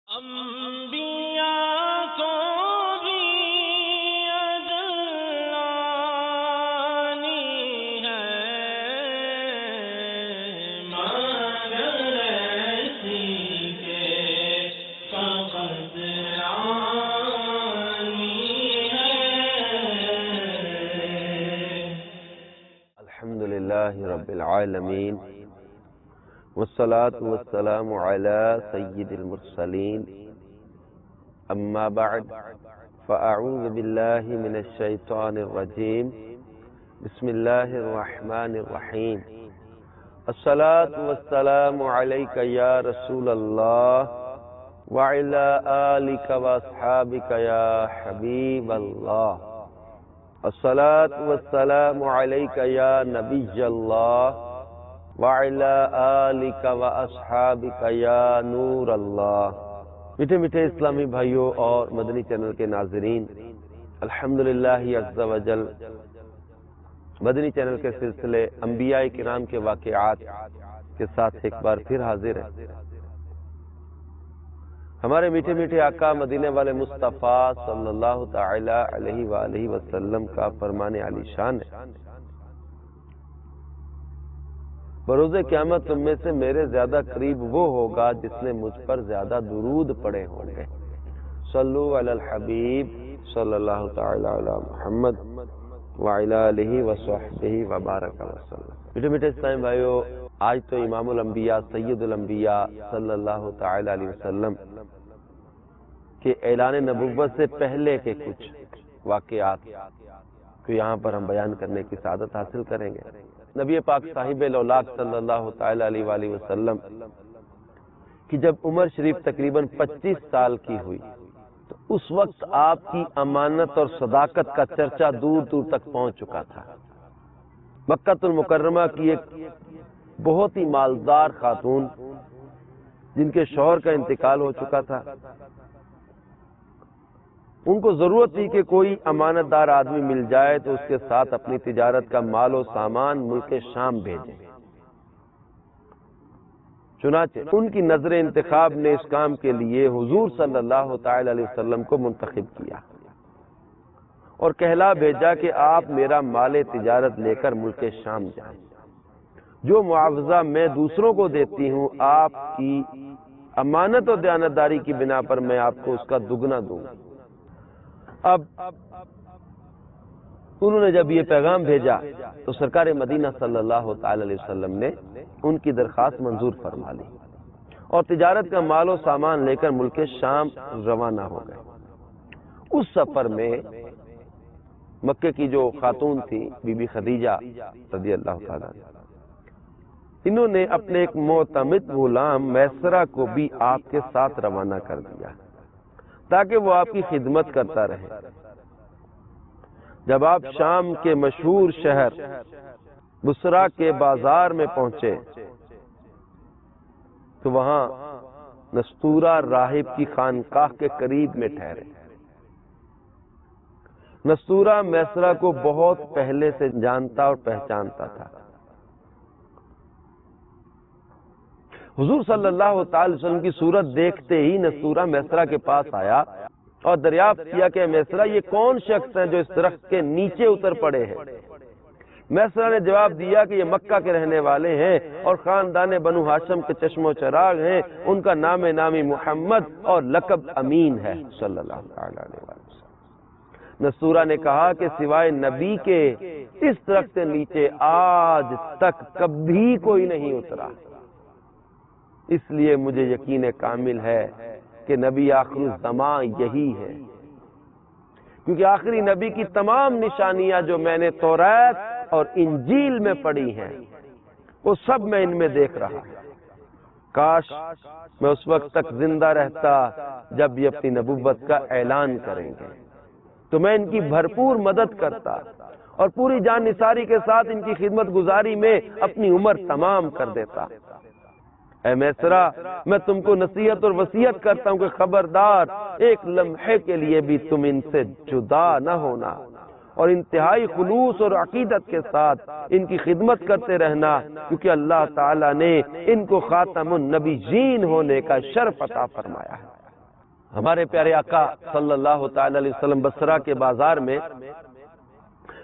انبیاء کو بھی اجلانی ہے مگر ایسی کے فقط آنی ہے۔ الحمدللہ رب العالمین والصلاة والسلام على سید المرسلین اما بعد فاعوذ باللہ من الشیطان الرجیم بسم اللہ الرحمن الرحیم الصلاة والسلام علیک یا رسول اللہ وعلى آلک واصحابک یا حبیب اللہ الصلاة والسلام علیک یا نبی اللہ وعلی آلک واصحابک یا نور اللہ۔ میٹھے میٹھے اسلامی بھائیوں اور مدنی چینل کے ناظرین، الحمدللہ عز و جل مدنی چینل کے سلسلے انبیاء کرام کے واقعات کے ساتھ ایک بار پھر حاضر ہے۔ ہمارے میٹھے میٹھے آقا مدینے والے مصطفیٰ صلی اللہ تعالی علیہ وآلہ وسلم کا فرمان علی شان ہے، بروز قیامت تم میں سے میرے زیادہ قریب وہ ہوگا جس نے مجھ پر زیادہ درود پڑے ہوں گے۔ صلو علی الحبیب صلی اللہ تعالی علی محمد وعلی آلہ وصحبہ وبارک وسلم۔ میٹھے میٹھے اسلامی بھائیو، آج تو امام الانبیاء سید الانبیاء صلی اللہ تعالی علیہ وسلم کے اعلان نبوت سے پہلے کے کچھ واقعات کو یہاں پر ہم بیان کرنے کی سعادت حاصل کریں گے۔ نبی پاک صاحب الاولاق صلی اللہ تعالی علیہ وآلہ وسلم کی جب عمر شریف تقریباً 25 سال کی ہوئی تو اس وقت آپ کی امانت اور صداقت کا چرچا دور دور تک پہنچ چکا تھا۔ مکہ المکرمہ کی ایک بہت ہی مالدار خاتون جن کے شوہر کا انتقال ہو چکا تھا، ان کو ضرورت تھی کہ کوئی امانت دار آدمی مل جائے تو اس کے ساتھ اپنی تجارت کا مال و سامان ملک شام بھیجیں۔ چنانچہ ان کی نظر انتخاب نے اس کام کے لیے حضور صلی اللہ تعالی علیہ وسلم کو منتخب کیا اور کہلا بھیجا کہ آپ میرا مال تجارت لے کر ملک شام جائیں، جو معاوضہ میں دوسروں کو دیتی ہوں آپ کی امانت و دیانتداری کی بنا پر میں آپ کو اس کا دگنا دوں گا۔ اب انہوں نے جب یہ پیغام بھیجا تو سرکار مدینہ صلی اللہ تعالی علیہ وسلم نے ان کی درخواست منظور فرما لی اور تجارت کا مال و سامان لے کر ملک شام روانہ ہو گئے۔ اس سفر میں مکے کی جو خاتون تھی بی بی خدیجہ رضی اللہ تعالی عنہ، انہوں نے اپنے ایک معتمد غلام میسرہ کو بھی آپ کے ساتھ روانہ کر دیا تاکہ وہ آپ کی خدمت کرتا رہے۔ جب آپ شام کے مشہور شہر بصرہ کے بازار میں پہنچے تو وہاں نستورہ راہب کی خانقاہ کے قریب میں ٹھہرے۔ نستورہ میسرہ کو بہت پہلے سے جانتا اور پہچانتا تھا۔ حضور صلی اللہ تعالی وسلم کی صورت دیکھتے ہی نستورہ میسرہ کے پاس آیا اور دریافت کیا کہ میسرہ یہ کون شخص ہیں جو اس درخت کے نیچے اتر پڑے ہیں؟ میسرہ نے جواب دیا کہ یہ مکہ کے رہنے والے ہیں اور خاندان بنو ہاشم کے چشم و چراغ ہیں، ان کا نام نامی محمد اور لقب امین ہے صلی اللہ علیہ وسلم۔ نستورہ نے کہا کہ سوائے نبی کے اس درخت کے نیچے آج تک کبھی کوئی نہیں اترا، اس لیے مجھے یقین کامل ہے کہ نبی آخر الزمان یہی ہے، کیونکہ آخری نبی کی تمام نشانیاں جو میں نے تورات اور انجیل میں پڑھی ہیں وہ سب میں ان میں دیکھ رہا ہوں۔ کاش میں اس وقت تک زندہ رہتا جب یہ اپنی نبوت کا اعلان کریں گے تو میں ان کی بھرپور مدد کرتا اور پوری جان نثاری کے ساتھ ان کی خدمت گزاری میں اپنی عمر تمام کر دیتا۔ اے میسرہ، میں تم کو نصیحت اور وصیت کرتا ہوں کہ خبردار ایک لمحے کے لیے بھی تم ان سے جدا نہ ہونا اور انتہائی خلوص اور عقیدت کے ساتھ ان کی خدمت کرتے رہنا، کیونکہ اللہ تعالیٰ نے ان کو خاتم النبیین ہونے کا شرف عطا فرمایا ہے۔ ہمارے پیارے آقا صلی اللہ تعالی علیہ وسلم بصرہ کے بازار میں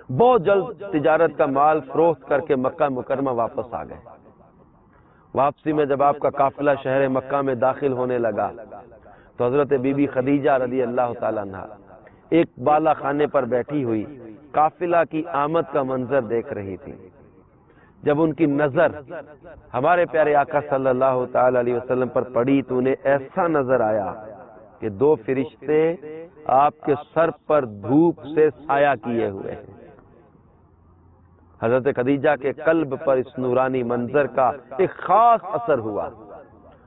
بہت جلد تجارت کا مال فروخت کر کے مکہ مکرمہ واپس آ گئے. واپسی میں جب آپ کا قافلہ شہر مکہ میں داخل ہونے لگا تو حضرت بی بی خدیجہ رضی اللہ تعالیٰ عنہ ایک بالا خانے پر بیٹھی ہوئی قافلہ کی آمد کا منظر دیکھ رہی تھی. جب ان کی نظر ہمارے پیارے آقا صلی اللہ تعالی علیہ وسلم پر پڑی تو انہیں ایسا نظر آیا کہ دو فرشتے آپ کے سر پر دھوپ سے سایہ کیے ہوئے ہیں. حضرت خدیجہ کے قلب پر اس نورانی منظر کا ایک خاص اثر ہوا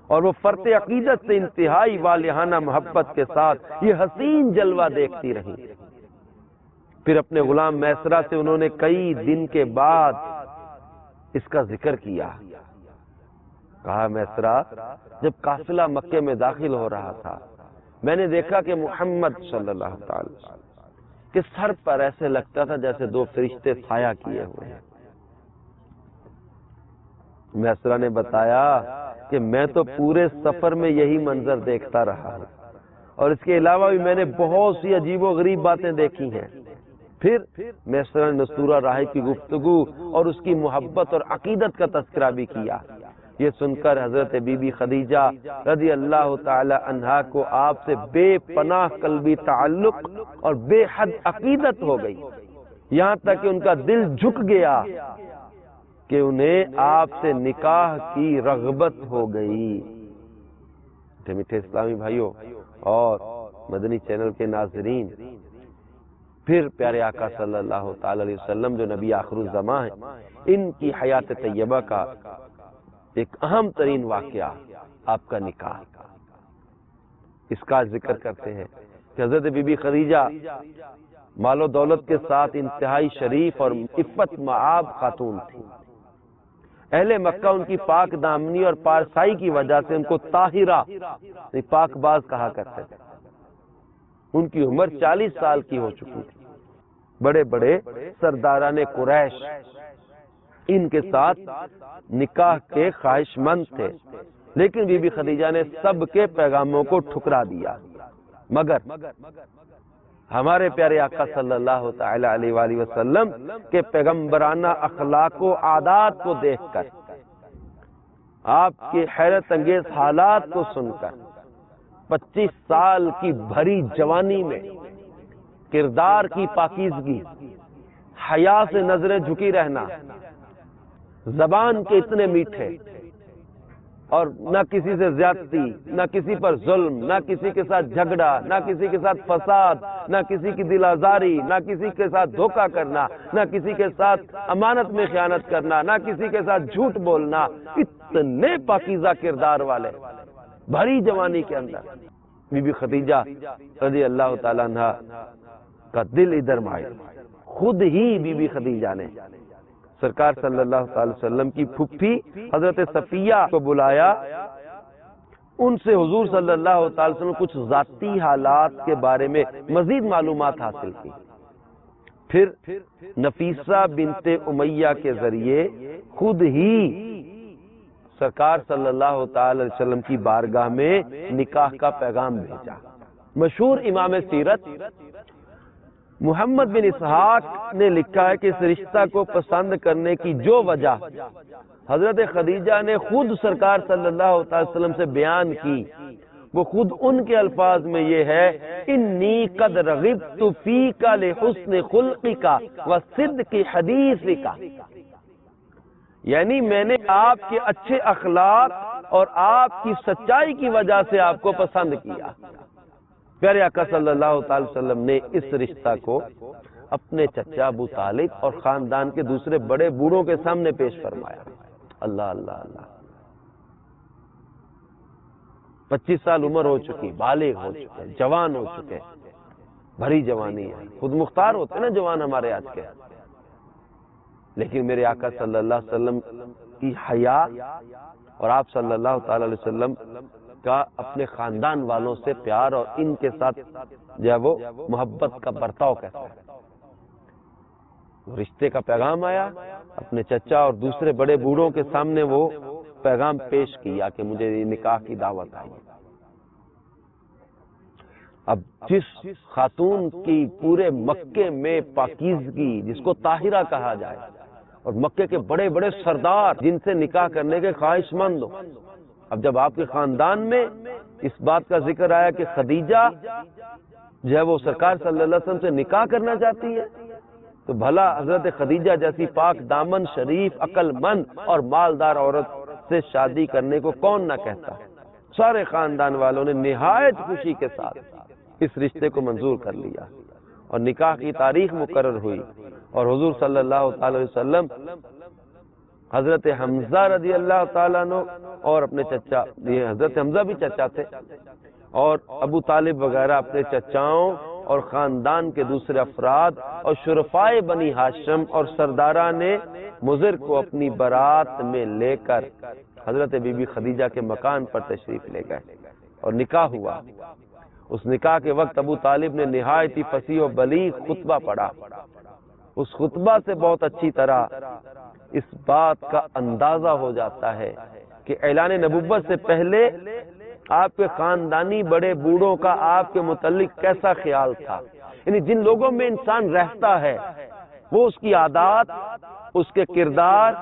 اور وہ فرط عقیدت سے انتہائی والہانہ محبت کے ساتھ یہ حسین جلوہ دیکھتی رہی. پھر اپنے غلام میسرہ سے انہوں نے کئی دن کے بعد اس کا ذکر کیا. کہا میسرہ جب قافلہ مکے میں داخل ہو رہا تھا میں نے دیکھا کہ محمد صلی اللہ تعالی کے سر پر ایسے لگتا تھا جیسے دو فرشتے سایہ کیے ہوئے ہیں. میسرہ نے بتایا کہ میں تو پورے سفر میں یہی منظر دیکھتا رہا ہوں اور اس کے علاوہ بھی میں نے بہت سی عجیب و غریب باتیں دیکھی ہیں. پھر میسرہ نے نصورہ راہی کی گفتگو اور اس کی محبت اور عقیدت کا تذکرہ بھی کیا. یہ سن کر حضرت بی بی خدیجہ رضی اللہ تعالی عنہا کو آپ سے بے پناہ قلبی تعلق اور بے حد عقیدت ہو گئی، یہاں تک کہ ان کا دل جھک گیا کہ انہیں آپ سے نکاح کی رغبت ہو گئی. میٹھے اسلامی بھائیوں اور مدنی چینل کے ناظرین، پھر پیارے آقا صلی اللہ تعالی علیہ وسلم جو نبی آخر الزماں ہیں، ان کی حیات طیبہ کا ایک اہم ترین واقعہ آپ کا نکاح. اس کا ذکر کرتے ہیں کہ حضرت بی بی خدیجہ مال و دولت کے ساتھ انتہائی شریف اور عفت معاب خاتون تھی. اہل مکہ ان کی پاک دامنی اور پارسائی کی وجہ سے ان کو طاہرہ پاک باز کہا کرتے تھے. ان کی عمر 40 سال کی ہو چکی تھی. بڑے بڑے سرداران قریش ان کے ساتھ نکاح کے خواہش مند تھے، لیکن بی بی خدیجہ نے سب کے پیغاموں کو ٹھکرا دیا. مگر ہمارے پیارے آقا صلی اللہ تعالی علیہ وآلہ وسلم کے پیغمبرانہ اخلاق و عادات کو دیکھ کر، آپ کے حیرت انگیز حالات کو سن کر، 25 سال کی بھری جوانی میں کردار کی پاکیزگی، حیا سے نظریں جھکی رہنا، زبان کے اتنے میٹھے اور نہ کسی سے زیادتی، نہ کسی پر ظلم، نہ کسی کے ساتھ جھگڑا، نہ کسی کے ساتھ فساد، نہ کسی کی دل آزاری، نہ کسی کے ساتھ دھوکہ کرنا، نہ کسی کے ساتھ امانت میں خیانت کرنا، نہ کسی کے ساتھ جھوٹ بولنا، اتنے پاکیزہ کردار والے بھری جوانی کے اندر بی بی خدیجہ رضی اللہ تعالیٰ عنہ کا دل ادھر مائل. خود ہی بی بی خدیجہ نے سرکار صلی اللہ تعالی وسلم کی پھپھی حضرت صفیہ کو بلایا، ان سے حضور صلی اللہ تعالی وسلم کچھ ذاتی حالات کے بارے میں مزید معلومات حاصل کی. پھر نفیسہ بنت امیہ کے ذریعے خود ہی سرکار صلی اللہ تعالی وسلم کی بارگاہ میں نکاح کا پیغام بھیجا. مشہور امام سیرت محمد بن اسحاق نے لکھا ہے کہ اس رشتہ کو پسند کرنے کی جو وجہ حضرت خدیجہ نے خود سرکار صلی اللہ علیہ وسلم سے بیان کی، وہ خود ان کے الفاظ میں یہ ہے، انی قد رغبت فیک لحسن خلقک وصدق حدیثک، یعنی میں نے آپ کے اچھے اخلاق اور آپ کی سچائی کی وجہ سے آپ کو پسند کیا. پیارے آقا صلی اللہ تعالی وسلم نے اس رشتہ کو اپنے چچا ابو طالب اور خاندان کے دوسرے بڑے بوڑھوں کے سامنے پیش فرمایا. اللہ اللہ اللہ، 25 سال عمر ہو چکی، بالغ ہو چکے، جوان ہو چکے، بھری جوانی ہے. خود مختار ہوتے نا جوان ہمارے آج کے، لیکن میرے آقا صلی اللہ علیہ وسلم کی حیا اور آپ صلی اللہ تعالی علیہ وسلم کا اپنے خاندان والوں سے پیار اور ان کے ساتھ جو ہے وہ محبت کا برتاؤ کیسا ہے. رشتے کا پیغام آیا، اپنے چچا اور دوسرے بڑے بوڑھوں کے سامنے وہ پیغام پیش کیا کہ مجھے نکاح کی دعوت آئی. اب جس خاتون کی پورے مکے میں پاکیزگی، جس کو طاہرہ کہا جائے، اور مکے کے بڑے بڑے سردار جن سے نکاح کرنے کے خواہش مند ہو، اب جب آپ کے خاندان میں اس بات کا ذکر آیا کہ خدیجہ جو ہے وہ سرکار صلی اللہ علیہ وسلم سے نکاح کرنا چاہتی ہے، تو بھلا حضرت خدیجہ جیسی پاک دامن، شریف، عقل مند اور مالدار عورت سے شادی کرنے کو کون نہ کہتا۔ سارے خاندان والوں نے نہایت خوشی کے ساتھ اس رشتے کو منظور کر لیا، اور نکاح کی تاریخ مقرر ہوئی، اور حضور صلی اللہ تعالی علیہ وسلم حضرت حمزہ رضی اللہ تعالیٰ عنہ اور اپنے چچا، یہ حضرت حمزہ بھی چچا تھے، اور ابو طالب وغیرہ اپنے چچاؤں اور خاندان کے دوسرے افراد اور شرفائے بنی ہاشم اور سرداران مضر کو اپنی بارات میں لے کر حضرت بی بی خدیجہ کے مکان پر تشریف لے گئے، اور نکاح ہوا۔ اس نکاح کے وقت ابو طالب نے نہایت ہی فصیح و بلیغ خطبہ پڑھا۔ اس خطبہ سے بہت اچھی طرح اس بات کا اندازہ ہو جاتا ہے کہ اعلان نبوت سے پہلے آپ کے خاندانی بڑے بوڑھوں کا آپ کے متعلق کیسا خیال تھا، یعنی جن لوگوں میں انسان رہتا ہے وہ اس کی عادات، اس کے کردار،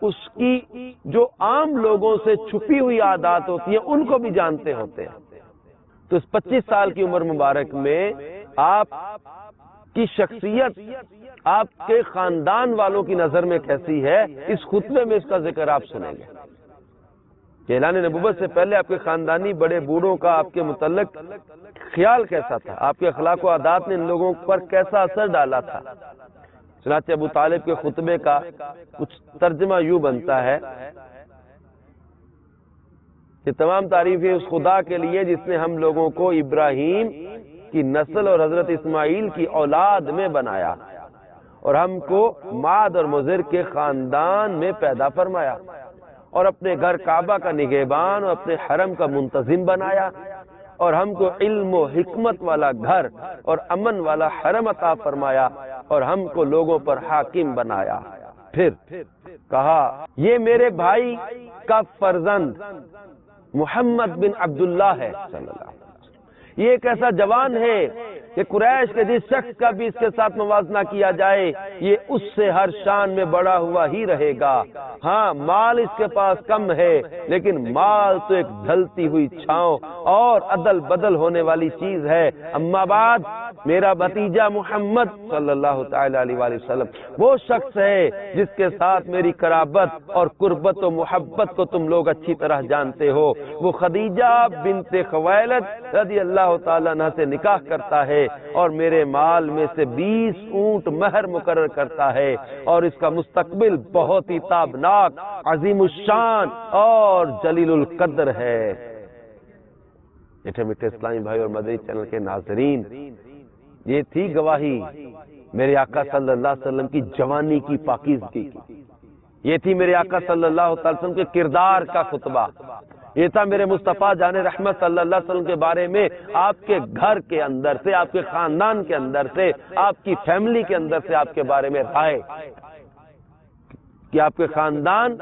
اس کی جو عام لوگوں سے چھپی ہوئی عادات ہوتی ہیں ان کو بھی جانتے ہوتے ہیں۔ تو اس 25 سال کی عمر مبارک میں آپ کی شخصیت آپ کے خاندان والوں کی نظر میں کیسی ہے، اس خطبے میں اس کا ذکر آپ سنیں گے کہ اعلان نبوت سے پہلے آپ کے خاندانی بڑے بوڑھوں کا آپ کے متعلق خیال کیسا تھا، آپ کے اخلاق و عادات نے ان لوگوں پر کیسا اثر ڈالا تھا۔ چنانچہ ابو طالب کے خطبے کا کچھ ترجمہ یوں بنتا ہے کہ تمام تعریفیں اس خدا کے لیے جس نے ہم لوگوں کو ابراہیم کی نسل اور حضرت اسماعیل کی اولاد میں بنایا، اور ہم کو ماد اور مضر کے خاندان میں پیدا فرمایا، اور اپنے گھر کعبہ کا نگہبان اور اپنے حرم کا منتظم بنایا، اور ہم کو علم و حکمت والا گھر اور امن والا حرم عطا فرمایا، اور ہم کو لوگوں پر حاکم بنایا۔ پھر کہا یہ میرے بھائی کا فرزند محمد بن عبداللہ ہے صلی اللہ علیہ وسلم، یہ ایک ایسا جوان ہے کہ قریش کے جس شخص کا بھی اس کے ساتھ موازنہ کیا جائے یہ اس سے ہر شان میں بڑا ہوا ہی رہے گا۔ ہاں مال اس کے پاس کم ہے، لیکن مال تو ایک ڈھلتی ہوئی چھاؤں اور عدل بدل ہونے والی چیز ہے۔ اما بعد میرا بھتیجا محمد صلی اللہ تعالی علیہ وآلہ وسلم وہ شخص ہے جس کے ساتھ میری قرابت اور قربت و محبت کو تم لوگ اچھی طرح جانتے ہو۔ وہ خدیجہ بنت خویلد رضی اللہ تعالیٰ عنہ سے نکاح کرتا ہے اور میرے مال میں سے 20 اونٹ مہر مقرر کرتا ہے، اور اس کا مستقبل بہت ہی تابناک، عظیم الشان اور جلیل القدر ہے۔ میٹھے میٹھے اسلامی بھائی اور مدنی چینل کے ناظرین، یہ تھی گواہی میرے آقا صلی اللہ علیہ وسلم کی جوانی کی پاکیزگی کی، یہ تھی میرے آقا صلی اللہ علیہ وسلم کے کردار کا خطبہ، یہ تھا میرے مصطفیٰ جان رحمت صلی اللہ علیہ وسلم کے بارے میں آپ کے گھر کے اندر سے، آپ کے خاندان کے اندر سے، آپ کی فیملی کے اندر سے آپ کے بارے میں رائے کہ آپ کے خاندان،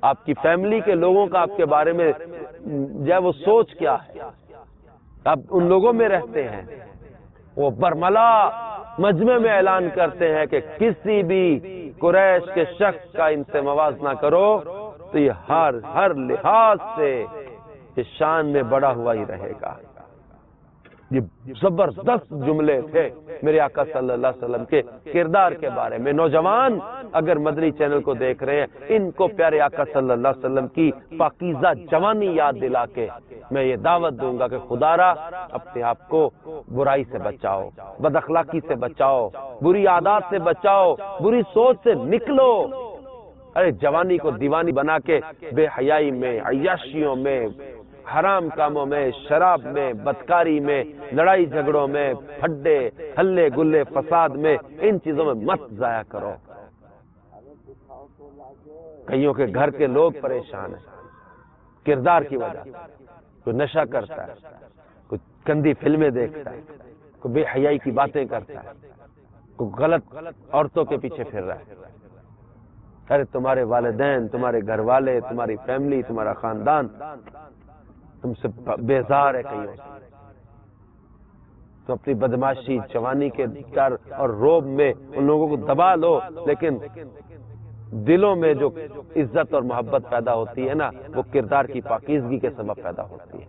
آپ کی فیملی کے لوگوں کا آپ کے بارے میں جو ہے وہ سوچ کیا ہے۔ آپ ان لوگوں میں رہتے ہیں، وہ برملا مجمع میں اعلان کرتے ہیں کہ کسی بھی قریش کے شخص کا ان سے موازنہ کرو تو یہ ہر لحاظ سے یہ شان میں بڑا ہوا ہی رہے گا۔ یہ زبردست جملے تھے میرے آقا صلی اللہ علیہ وسلم کے کردار کے بارے میں۔ نوجوان اگر مدنی چینل کو دیکھ رہے ہیں، ان کو پیارے آقا صلی اللہ علیہ وسلم کی پاکیزہ جوانی یاد دلا کے میں یہ دعوت دوں گا کہ خدا را اپنے آپ کو برائی سے بچاؤ، بد اخلاقی سے بچاؤ، بری عادات سے بچاؤ، بری سوچ سے نکلو۔ ارے جوانی کو دیوانی بنا کے بے حیائی میں، عیاشیوں میں، حرام کاموں میں، شراب میں، بدکاری میں، لڑائی جھگڑوں میں، پھڈے ہلے گلے فساد میں، ان چیزوں میں مت ضائع کرو۔ کئیوں کے گھر کے لوگ پریشان ہیں کردار کی وجہ سے، کوئی نشہ کرتا ہے، کوئی گندی فلمیں دیکھتا ہے، کوئی بے حیائی کی باتیں کرتا ہے، کوئی غلط عورتوں کے پیچھے پھر رہا ہے۔ ارے تمہارے والدین، تمہارے گھر والے، تمہاری فیملی، تمہارا خاندان تم سے بیزار ہے کئیوں سے۔ تو اپنی بدماشی، جوانی کے ڈر اور روب میں ان لوگوں کو دبا لو، لیکن دلوں میں جو عزت اور محبت پیدا ہوتی ہے نا، وہ کردار کی پاکیزگی کے سبب پیدا ہوتی ہے۔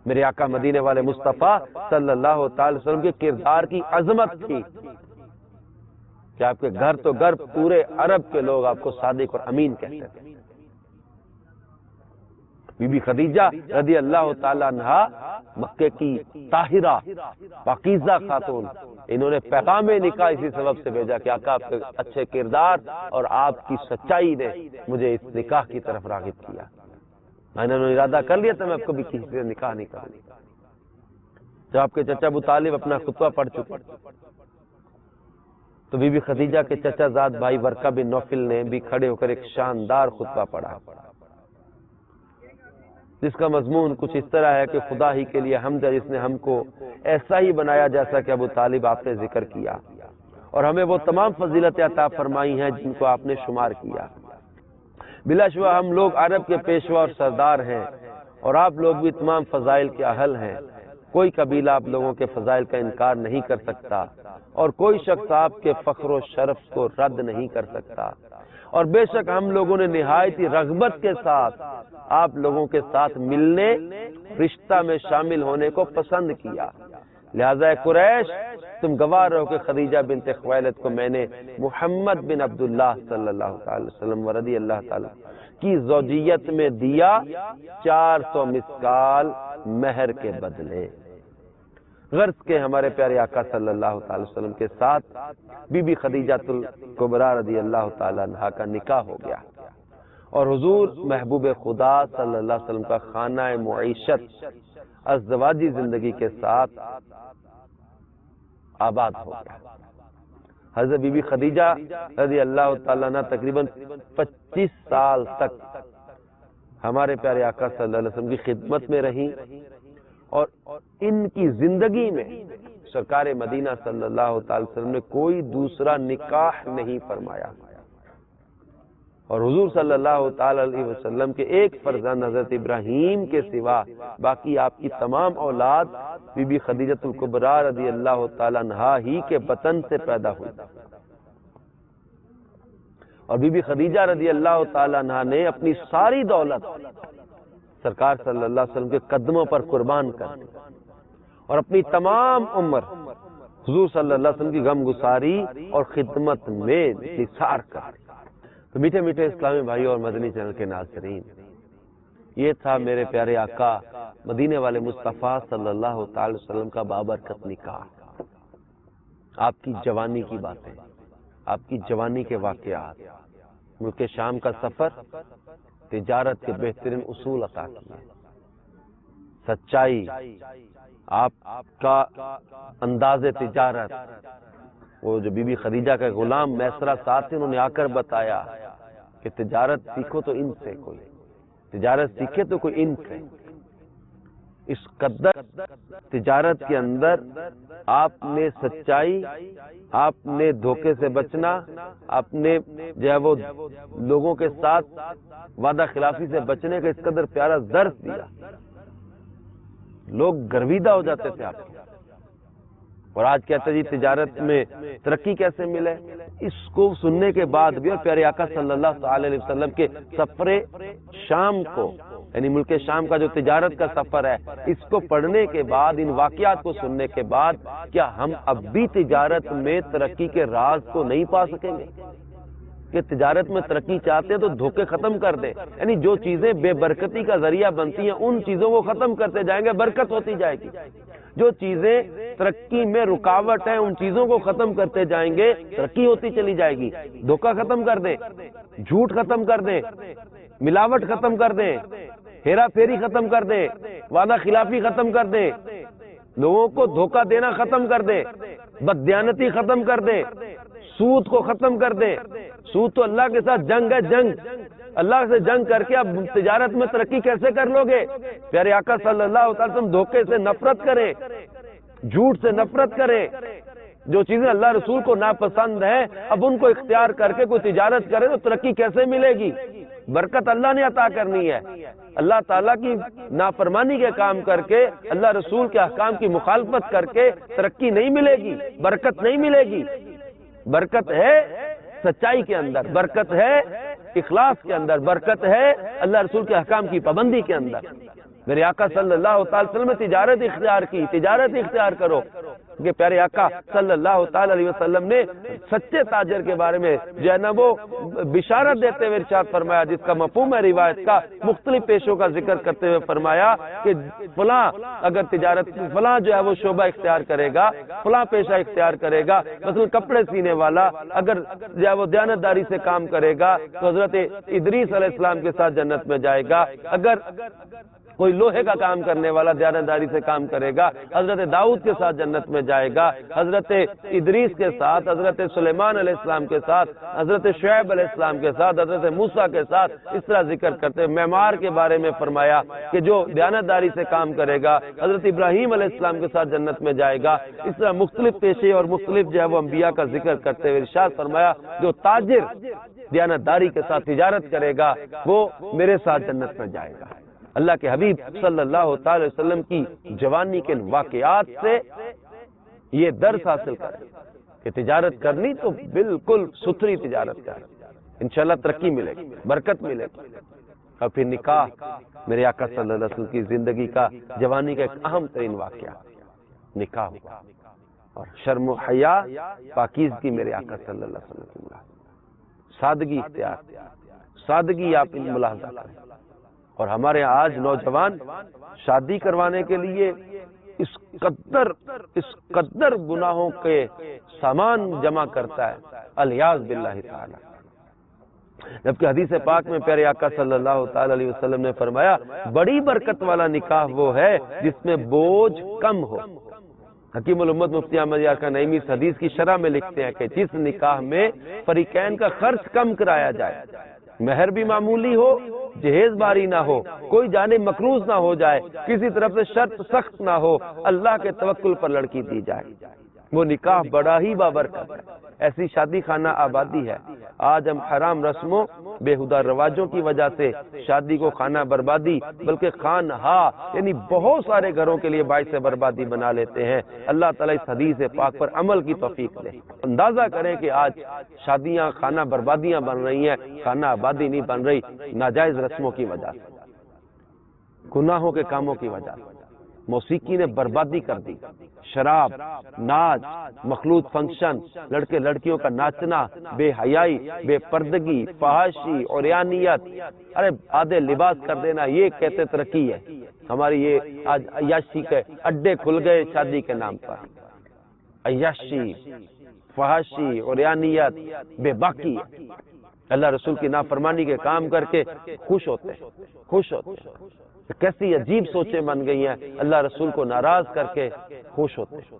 میرے آقا مدینے والے مصطفیٰ صلی اللہ تعالی وسلم کے کردار کی عظمت تھی کہ آپ کے گھر تو گھر پورے عرب کے لوگ آپ کو صادق اور امین کہتے تھے۔ بی بی خدیجہ رضی اللہ تعالی عنہا مکے کی طاہرہ پاکیزہ خاتون، انہوں نے پیغام نکاح اسی سبب سے بھیجا کہ آقا آپ کے اچھے کردار اور آپ کی سچائی نے مجھے اس نکاح کی طرف راغب کیا۔ میں نے ارادہ کر لیا تھا میں آپ کو بھی کسی سے نکاح نہیں کروں۔ جب آپ کے چچا ابو طالب اپنا خطبہ پڑھ چکے تو بی بی خدیجہ کے چچا زاد بھائی ورقہ بن نوفل نے بھی کھڑے ہو کر ایک شاندار خطبہ پڑھا، جس کا مضمون کچھ اس طرح ہے کہ خدا ہی کے لیے حمد ہے جس نے ہم کو ایسا ہی بنایا جیسا کہ ابو طالب آپ نے ذکر کیا، اور ہمیں وہ تمام فضیلتیں عطا فرمائی ہیں جن کو آپ نے شمار کیا۔ بلا شبہ ہم لوگ عرب کے پیشوا اور سردار ہیں، اور آپ لوگ بھی تمام فضائل کے اہل ہیں۔ کوئی قبیلہ آپ لوگوں کے فضائل کا انکار نہیں کر سکتا، اور کوئی شخص آپ کے فخر و شرف کو رد نہیں کر سکتا، اور بے شک ہم لوگوں نے نہایت ہی رغبت کے ساتھ آپ لوگوں کے ساتھ ملنے، رشتہ میں شامل ہونے کو پسند کیا۔ لہذا قریش تم گواہ رہو کہ خدیجہ بنت خویلد کو میں نے محمد بن عبداللہ صلی اللہ علیہ وسلم رضی اللہ تعالی کی زوجیت میں دیا 400 مسکال مہر کے بدلے۔ غرض کے ہمارے پیارے آقا صلی اللہ تعالی وسلم کے ساتھ بی بی خدیجہ الکبریٰ رضی اللہ تعالی عنہا کا نکاح ہو گیا، اور حضور محبوب خدا صلی اللہ علیہ وسلم کا خانہ معیشت ازدواجی زندگی کے ساتھ آباد ہو گیا۔ حضرت بی بی خدیجہ رضی اللہ تعالیٰ عنہ تقریباً 25 سال تک ہمارے پیارے آقا صلی اللہ علیہ وسلم کی خدمت میں رہیں، اور ان کی زندگی میں سرکار مدینہ صلی اللہ تعالی وسلم نے کوئی دوسرا نکاح نہیں فرمایا، اور حضور صلی اللہ تعالی علیہ وسلم کے ایک فرزند حضرت ابراہیم کے سوا باقی آپ کی تمام اولاد بی بی خدیجہ الکبریٰ رضی اللہ تعالی عنہا ہی کے بطن سے پیدا ہوئی، اور بی بی خدیجہ رضی اللہ تعالی عنہا نے اپنی ساری دولت سرکار صلی اللہ علیہ وسلم کے قدموں پر قربان کر دی، اور اپنی تمام عمر حضور صلی اللہ علیہ وسلم کی غم گساری اور خدمت میں نثار کر دی۔ تو میٹھے میٹھے اسلامی بھائیوں اور مدنی چینل کے ناظرین، یہ تھا میرے پیارے آقا مدینے والے مصطفیٰ صلی اللہ تعالی وسلم کا بابرکت نکاح۔ آپ کی جوانی کی باتیں، آپ کی جوانی کے واقعات، ملک شام کا سفر، تجارت کے بہترین اصول عطا کیے، سچائی، آپ کا انداز تجارت، وہ جو بی بی خدیجہ کا غلام میسرہ ساتھ تھے، انہوں نے آ کر بتایا کہ تجارت سیکھو تو ان سے، کوئی تجارت سیکھے تو کوئی ان سے۔ اس قدر تجارت کے اندر آپ نے سچائی، آپ نے دھوکے سے بچنا، آپ نے جو ہے وہ لوگوں کے ساتھ وعدہ خلافی سے بچنے کا اس قدر پیارا درس دیا، لوگ گرویدہ ہو جاتے تھے آپ کے۔ اور آج کہتے جی تجارت میں ترقی کیسے ملے؟ اس کو سننے کے بعد بھی، اور پیارے آقا صلی اللہ تعالی علیہ وسلم کے سفر شام کو، یعنی ملک شام کا جو تجارت کا سفر ہے، اس کو پڑھنے کے بعد، ان واقعات کو سننے کے بعد، کیا ہم اب بھی تجارت میں ترقی کے راز کو نہیں پا سکیں گے؟ کہ تجارت میں ترقی چاہتے ہیں تو دھوکے ختم کر دیں، یعنی جو چیزیں بے برکتی کا ذریعہ بنتی ہیں ان چیزوں کو ختم کرتے جائیں گے، برکت ہوتی جائے گی۔ جو چیزیں ترقی میں رکاوٹ ہیں ان چیزوں کو ختم کرتے جائیں گے، ترقی ہوتی چلی جائے گی۔ دھوکہ ختم کر دیں، جھوٹ ختم کر دیں، ملاوٹ ختم کر دیں، ہیرا پھیری ختم کر دیں، وعدہ خلافی ختم کر دیں، لوگوں کو دھوکہ دینا ختم کر دیں، بددیانتی ختم کر دیں، سود کو ختم کر دیں۔ سود تو اللہ کے ساتھ جنگ ہے، جنگ، اللہ سے جنگ کر کے اب تجارت میں ترقی کیسے کر لو گے؟ پیارے آقا صلی اللہ علیہ وسلم دھوکے سے نفرت کریں، جھوٹ سے نفرت کریں، جو چیزیں اللہ رسول کو ناپسند ہیں اب ان کو اختیار کر کے کوئی تجارت کرے تو ترقی کیسے ملے گی؟ برکت اللہ نے عطا کرنی ہے. اللہ تعالیٰ کی نافرمانی کے کام کر کے، اللہ رسول کے احکام کی مخالفت کر کے ترقی نہیں ملے گی، برکت نہیں ملے گی. برکت ہے سچائی کے اندر، برکت ہے اخلاص کے اندر، برکت ہے اللہ رسول کے احکام کی پابندی کے اندر. میرے آقا صلی اللہ تعالی وسلم نے تجارت اختیار کی، تجارت اختیار کرو. کہ پیارے آقا صلی اللہ تعالی علیہ وسلم نے سچے تاجر کے بارے میں جو ہے نا وہ بشارت دیتے ہوئے ارشاد فرمایا، جس کا مفہوم ہے روایت کا، مختلف پیشوں کا ذکر کرتے ہوئے فرمایا کہ فلاں اگر تجارت فلاں جو ہے وہ شعبہ اختیار کرے گا، فلاں پیشہ اختیار کرے گا، مثلا کپڑے سینے والا اگر جو ہے وہ دیانتداری سے کام کرے گا تو حضرت ادریس علیہ السلام کے ساتھ جنت میں جائے گا. اگر کوئی لوہے کا کام کرنے والا دیانتداری سے کام کرے گا، حضرت داؤد کے ساتھ جنت میں جائے گا. حضرت ادریس کے ساتھ، حضرت سلیمان علیہ السلام کے ساتھ، حضرت شعیب علیہ السلام کے ساتھ، حضرت موسیٰ کے ساتھ اس طرح ذکر کرتے ہیں. معمار کے بارے میں فرمایا کہ جو دیانتداری سے کام کرے گا حضرت ابراہیم علیہ السلام کے ساتھ جنت میں جائے گا. اس طرح مختلف پیشے اور مختلف جو ہے وہ انبیاء کا ذکر کرتے ہوئے ارشاد فرمایا جو تاجر دیانتداری کے ساتھ تجارت کرے گا وہ میرے ساتھ جنت میں جائے گا. اللہ کے حبیب صلی اللہ تعالی وسلم کی جوانی کے واقعات سے یہ درس حاصل کریں کہ تجارت کرنی تو بالکل ستھری تجارت کریں، انشاءاللہ ترقی ملے گی، برکت ملے گی. اور پھر نکاح میرے آقا صلی اللہ علیہ وسلم کی زندگی کا جوانی کا ایک اہم ترین واقعہ نکاح ہوا، اور شرم و حیا پاکیزگی میرے آقا صلی اللہ علیہ وسلم کی سادگی اختیار، سادگی آپ ان ملاحظہ کریں. اور ہمارے آج نوجوان شادی کروانے کے لیے اس قدر گناہوں کے سامان جمع کرتا ہے، الیاذ باللہ تعالی. جبکہ حدیث پاک میں پیارے آقا صلی اللہ تعالی علیہ وسلم نے فرمایا بڑی برکت والا نکاح وہ ہے جس میں بوجھ کم ہو. حکیم الامت مفتی احمد یار کا نعیمی اس حدیث کی شرح میں لکھتے ہیں کہ جس نکاح میں فریقین کا خرچ کم کرایا جائے، مہر بھی معمولی ہو، جہیز باری نہ ہو، کوئی جانب مقروض نہ ہو جائے، کسی طرف سے شرط سخت نہ ہو، اللہ کے توکل پر لڑکی دی جائے، وہ نکاح بڑا ہی بابرکت ہے. ایسی شادی خانہ آبادی ہے. آج ہم حرام رسموں، بےہودہ رواجوں کی وجہ سے شادی کو خانہ بربادی بلکہ خانہا یعنی بہت سارے گھروں کے لیے باعث بربادی بنا لیتے ہیں. اللہ تعالیٰ اس حدیث پاک پر عمل کی توفیق دے. اندازہ کریں کہ آج شادیاں خانہ بربادیاں بن رہی ہیں، خانہ آبادی نہیں بن رہی، ناجائز رسموں کی وجہ سے، گناہوں کے کاموں کی وجہ سے. موسیقی نے بربادی کر دی، شراب، ناچ، مخلوط فنکشن، لڑکے لڑکیوں کا ناچنا، بے حیائی، بے پردگی، فحاشی، عریانیت، ارے آدھے لباس کر دینا، یہ کہتے ترقی ہے. ہماری یہ آج عیاشی کے اڈے کھل گئے شادی کے نام پر. عیاشی، فحاشی، عریانیت بے باکی ہے. اللہ رسول کی نافرمانی کے کام کر کے خوش ہوتے ہیں، خوش ہوتے ہیں. کیسی عجیب سوچیں بن گئی ہیں، اللہ رسول کو ناراض کر کے خوش ہوتے ہیں.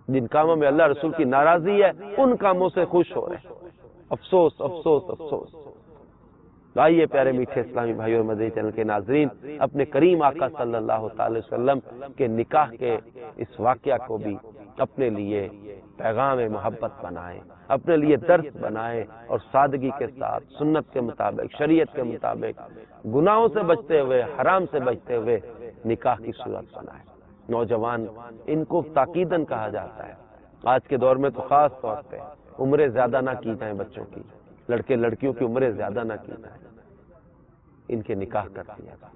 جن کاموں میں اللہ رسول کی ناراضی ہے ان کاموں سے خوش ہو رہے ہیں. افسوس افسوس افسوس. آئیے پیارے میٹھے اسلامی بھائیوں اور مدنی چینل کے ناظرین، اپنے کریم آقا صلی اللہ تعالی وسلم کے نکاح کے اس واقعہ کو بھی اپنے لیے پیغام محبت بنائیں، اپنے لیے درس بنائیں، اور سادگی کے ساتھ سنت کے مطابق، شریعت کے مطابق، گناہوں سے بچتے ہوئے، حرام سے بچتے ہوئے نکاح کی صورت بنائیں. نوجوان ان کو تاکیداً کہا جاتا ہے. آج کے دور میں تو خاص طور پہ عمریں زیادہ نہ کی جائیں، بچوں کی، لڑکے لڑکیوں کی عمریں زیادہ نہ کی جائیں، ان کے نکاح کر دیا جائے.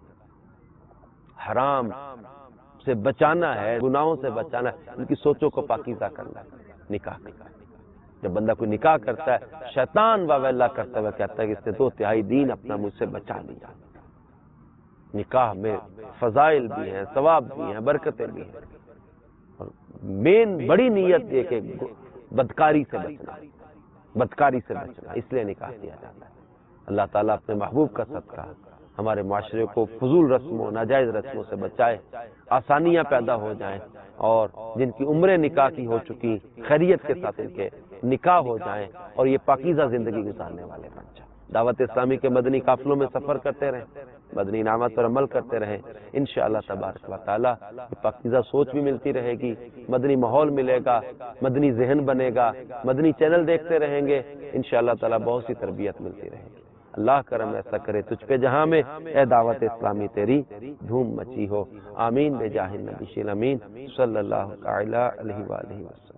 حرام سے بچانا ہے، گناہوں سے بچانا ہے، ان کی سوچوں کو پاکیزہ کرنا ہے. نکاح کرنا. جب بندہ کوئی نکاح کرتا ہے شیطان واویلا کرتا ہوا کہتا ہے کہ اس نے 2/3 دین اپنا مجھ سے بچا لیا. نکاح میں فضائل بھی ہیں، ثواب بھی ہیں، برکتیں بھی ہیں، اور مین بڑی نیت یہ کہ بدکاری سے بچنا، بدکاری سے بچنا، اس لیے نکاح کیا جاتا ہے. اللہ تعالیٰ اپنے محبوب کا صدقہ ہمارے معاشرے کو فضول رسموں، ناجائز رسموں سے بچائے، آسانیاں پیدا ہو جائیں، اور جن کی عمریں نکاح کی ہو چکی خیریت کے ساتھ ان کے نکاح ہو جائیں، اور یہ پاکیزہ زندگی گزارنے والے بن جائیں. دعوت اسلامی کے مدنی قافلوں میں سفر کرتے رہیں، مدنی انعامات پر عمل کرتے رہیں، انشاءاللہ تبارک و تعالی پاکیزہ سوچ بھی ملتی رہے گی، مدنی ماحول ملے گا، مدنی ذہن بنے گا. مدنی چینل دیکھتے رہیں گے، انشاءاللہ تعالی بہت سی تربیت ملتی رہے گی. اللہ کرم ایسا کرے تجھ پہ جہاں میں اے دعوت اسلامی تیری دھوم مچی ہو. آمین بجاہ النبی الامین صلی اللہ تعالی علیہ وآلہ وسلم.